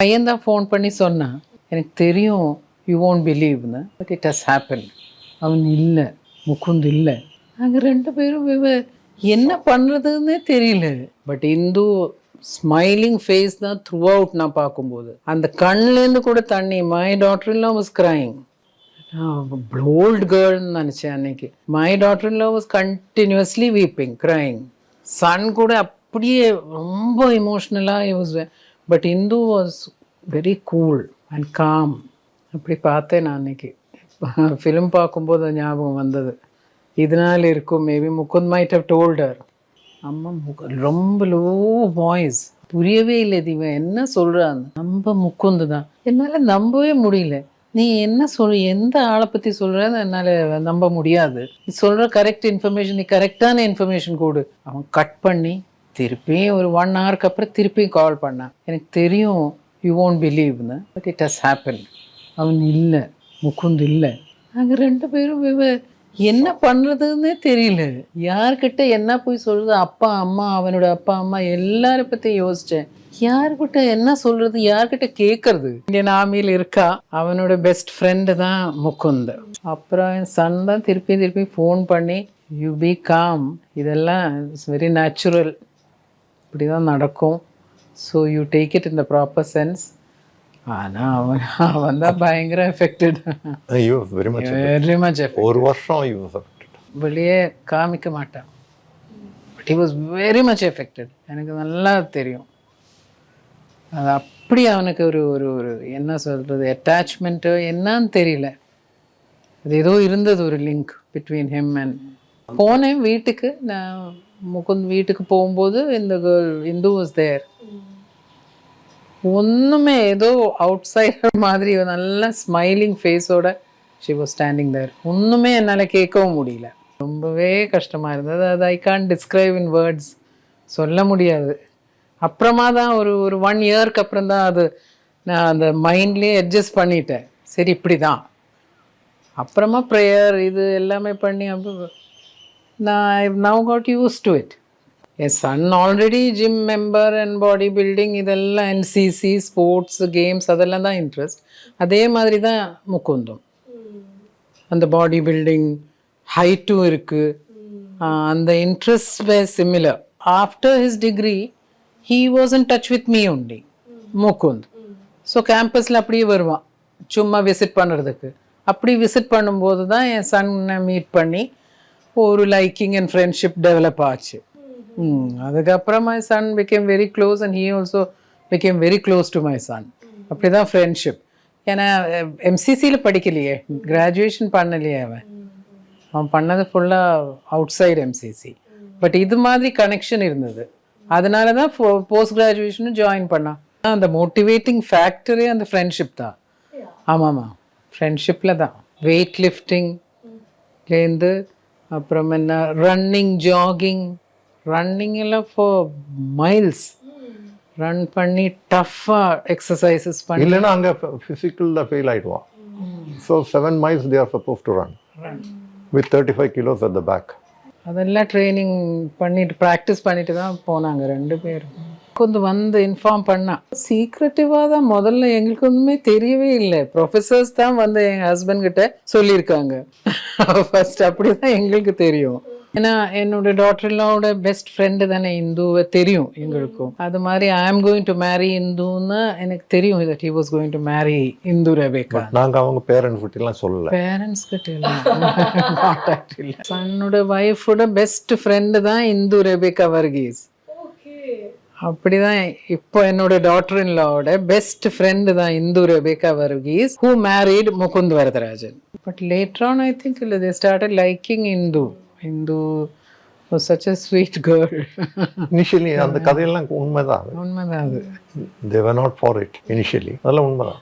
பையன் தான் ஃபோன் பண்ணி சொன்னான், எனக்கு தெரியும் யூ won't பிலீவ்னு, பட் இட் ஹஸ் ஹேப்பன். அவன் இல்லை, முகுந்த் இல்லை. நாங்கள் 2 பேரும் என்ன பண்ணுறதுன்னே தெரியல. பட் இந்து ஸ்மைலிங் ஃபேஸ் தான் த்ரூ அவுட். நான் பார்க்கும்போது அந்த கண்லேருந்து கூட தண்ணி. மை டாட்டர்-in-law was crying. போல்ட் கேர்ள்னு நினச்சேன் அன்னைக்கு. மை டாட்டர்-in-law was continuously weeping, crying. Son கூட அப்படியே ரொம்ப இமோஷ்னலாக but Indu was very cool and calm. அப்படி பார்த்தேன் நான் அன்னைக்கு. ஃபிலிம் பார்க்கும்போது ஞாபகம் வந்தது. இதனால் இருக்கும், maybe Mukund might have told her. அம்மா ரொம்ப லோ வாய்ஸ், புரியவே இல்லை. இவன் என்ன சொல்கிறான், நம்ம முகுந்த் தான். என்னால் நம்பவே முடியல. நீ என்ன எந்த ஆளை பற்றி சொல்கிறன்னு என்னால் நம்ப முடியாது. நீ சொல்கிற கரெக்ட் இன்ஃபர்மேஷன், நீ கரெக்டான இன்ஃபர்மேஷன் கொடு. அவன் கட் பண்ணி திருப்பி ஒரு 1 ஹவருக்கு அப்புறம் திருப்பி கால் பண்ணான், எனக்கு தெரியும் யூ won't பிலீவ்னு, பட் இட் ஹஸ் ஹேப்பன். அவன் இல்லை, முகுந்த் இல்லை. நாங்கள் 2 பேரும் என்ன பண்ணுறதுன்னே தெரியல. யார்கிட்ட என்ன போய் சொல்கிறது. அப்பா அம்மா, அவனோட அப்பா அம்மா எல்லாரை பற்றி யோசித்தேன். யார்கிட்ட என்ன சொல்கிறது, யார்கிட்ட கேட்கறது. இந்தியன் ஆர்மியில் இருக்கா, அவனோட பெஸ்ட் ஃப்ரெண்டு தான் முகுந்த். அப்புறம் என் சன் தான் திருப்பி ஃபோன் பண்ணி, யூ பி காம், இதெல்லாம் இட்ஸ் வெரி நேச்சுரல், இப்படி தான் நடக்கும், so you take it in the proper sense. ஆனால் அவன் தான் பயங்கர எஃபெக்டட். வெரி மச் ஒரு வருஷம் வெளியே காமிக்க மாட்டான். But he was very much affected. எனக்கு நல்லா தெரியும். அது அப்படி அவனுக்கு ஒரு ஒரு ஒரு என்ன சொல்கிறது, அட்டாச்மெண்ட்டு என்னன்னு தெரியல. அது ஏதோ இருந்தது, ஒரு லிங்க் பிட்வீன் ஹிம் அண்ட். போனேன் வீட்டுக்கு. நான் முகுந்த் வீட்டுக்கு போகும்போது இந்த கேர்ள் இந்து வாஸ் தேர். ஒன்றுமே ஏதோ அவுட் சைடர் மாதிரி நல்ல ஸ்மைலிங் ஃபேஸோட ஷி வாஸ் ஸ்டாண்டிங் தேர். ஒன்றுமே என்னால் கேட்கவும் முடியல. ரொம்பவே கஷ்டமாக இருந்தது. அது I can't describe in words, சொல்ல முடியாது. அப்புறமா தான் ஒரு 1 இயர்க்கு அப்புறம் தான் அது நான் அந்த மைண்ட்லேயே அட்ஜஸ்ட் பண்ணிட்டேன். சரி இப்படி தான். அப்புறமா ப்ரேயர் இது எல்லாமே பண்ணி நான் I now got used to it. என் son already gym member and body building, இதெல்லாம் என்சிசி ஸ்போர்ட்ஸ் கேம்ஸ் அதெல்லாம் தான் இன்ட்ரெஸ்ட். அதே மாதிரி தான் முகுந்தும். அந்த பாடி பில்டிங் ஹைட்டும் இருக்குது. அந்த interest were similar. After his degree he was in touch with me only, Mukund. So கேம்பஸில் அப்படியே வருவான் சும்மா விசிட் பண்ணுறதுக்கு. அப்படி விசிட் பண்ணும்போது தான் என் சன்னை மீட் பண்ணி ஒரு லைக்கிங் அண்ட் ஃப்ரெண்ட்ஷிப் டெவலப் ஆச்சு. அதுக்கப்புறம் my son became very close and he also became very close to my son. அப்படி தான் ஃப்ரெண்ட்ஷிப். ஏன்னா எம்சிசியில் படிக்கலையே, கிராஜுவேஷன் பண்ணலையே. அவன் பண்ணது ஃபுல்லாக அவுட் சைடு எம்சிசி. பட் இது மாதிரி கனெக்ஷன் இருந்தது. அதனால தான் போஸ்ட் கிராஜுவேஷனும் ஜாயின் பண்ணான். அந்த மோட்டிவேட்டிங் ஃபேக்டரே அந்த ஃப்ரெண்ட்ஷிப் தான். ஆமாம்மா, ஃப்ரெண்ட்ஷிப்பில் தான். வெயிட் லிஃப்டிங்லேருந்து அப்புறம் என்ன ரன்னிங், ஜாகிங். ரன்னிங் எல்லாம் ஃபார் மைல்ஸ் ரன் பண்ணி டஃப்பாக எக்ஸசைசஸ் பண்ணி. இல்லைன்னா அங்கே ஃபிசிக்கலில் ஃபெயில் ஆகிடுவான். So 7 miles they are supposed to run with 35 kilos at the back. அதெல்லாம் ட்ரைனிங் பண்ணிட்டு ப்ராக்டிஸ் பண்ணிட்டு தான் போனாங்க 2 பேரும். கொஞ்சம் வந்து இன்ஃபார்ம் பண்ணான். சீக்ரெட்டிவாக தான் முதல்ல எங்களுக்கு ஒன்றுமே தெரியவே இல்லை. ப்ரொஃபஸர்ஸ் தான் வந்து எங்கள் ஹஸ்பண்ட் கிட்ட சொல்லியிருக்காங்க ஃபர்ஸ்ட். அப்படி தான் எங்களுக்கு தெரியும். ஏன்னா என்னோட டாட்டர்-in-lawவோட பெஸ்ட் ஃப்ரெண்டு தானே இந்துவை தெரியும் எங்களுக்கும். அது மாதிரி ஐ ஆம் கோயிங் டு மேரி இந்துன்னு எனக்கு தெரியும். That he was going to marry Hindu Rebecca. நாங்கள் அவங்க பேரண்ட்ஸ் கிட்டலாம் சொல்லல. பேரண்ட்ஸ் கிட்ட கான்டாக்ட் இல்லை. சன்னோட ஒய்ஃபோட பெஸ்ட் ஃப்ரெண்டு தான் இந்து ரெபேக்கா வர்கீஸ். அப்படிதான் இப்போ என்னோட டாட்டர்-in-lawவோட பெஸ்ட் ஃப்ரெண்டு தான் Indu Rebecca Varghese, who married Mukund Varadarajan. But later on I think they started liking Indu was such a sweet girl. Initially அந்த கதையெல்லாம் உண்மைதான். உண்மைதான் அது. They were not for it initially. அதெல்லாம் உண்மைதான்.